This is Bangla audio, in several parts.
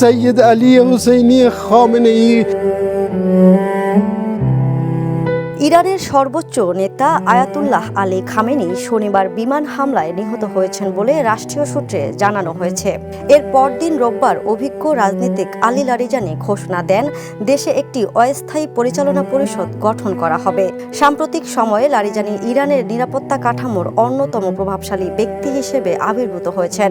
سید علی حسینی خامنه‌ای। ইরানের সর্বোচ্চ নেতা আয়াতুল্লাহ আলী খামেনি শনিবার বিমান হামলায় নিহত হয়েছেন বলে রাষ্ট্রীয় সূত্রে জানানো হয়েছে। এর পরদিন রোববার অভিজ্ঞ রাজনীতিক আলী লারিজানি ঘোষণা দেন দেশে একটি অস্থায়ী পরিচালনা পরিষদ গঠন করা হবে। সাম্প্রতিক সময়ে লারিজানি ইরানের নিরাপত্তা কাঠামোর অন্যতম প্রভাবশালী ব্যক্তি হিসেবে আবির্ভূত হয়েছেন।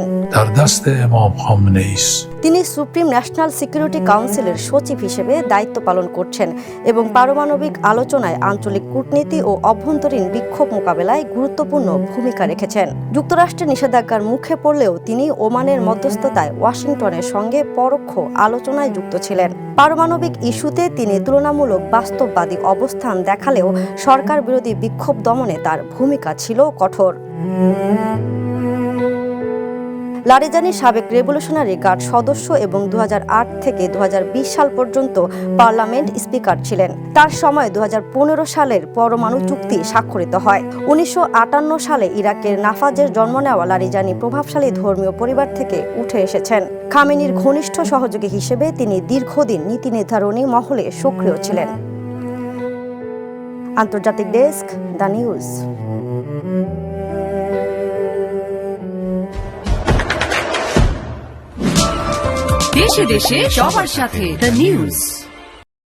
তিনি সুপ্রিম ন্যাশনাল সিকিউরিটি কাউন্সিলের সচিব হিসেবে দায়িত্ব পালন করছেন এবং পারমাণবিক আলোচনায় আঞ্চলিক কূটনীতি ও অভ্যন্তরীণ বিক্ষোভ মোকাবেলায় গুরুত্বপূর্ণ ভূমিকা রেখেছেন। যুক্তরাষ্ট্রের নিষেধাজ্ঞার মুখে পড়লেও তিনি ওমানের মধ্যস্থতায় ওয়াশিংটনের সঙ্গে পরোক্ষ আলোচনায় যুক্ত ছিলেন। পারমাণবিক ইস্যুতে তিনি তুলনামূলক বাস্তববাদী অবস্থান দেখালেও সরকার বিরোধী বিক্ষোভ দমনে তার ভূমিকা ছিল কঠোর। লারিজানি সাবেক রেভলিউশনারি গার্ড সদস্য এবং 2008 থেকে 2020 সাল পর্যন্ত পার্লামেন্ট স্পিকার ছিলেন। তার সময় 2015 সালের পরমাণু চুক্তি স্বাক্ষরিত হয়। 1958 সালে ইরাকের নাফাজের জন্ম নেওয়া লারিজানি প্রভাবশালী ধর্মীয় পরিবার থেকে উঠে এসেছেন। খামেনির ঘনিষ্ঠ সহযোগী হিসেবে তিনি দীর্ঘদিন নীতি নির্ধারণী মহলে সক্রিয় ছিলেন। আন্তর্জাতিক ডেস্ক, দ্য নিউজ। দেশে দেশে সবার সাথে দ্য নিউজ।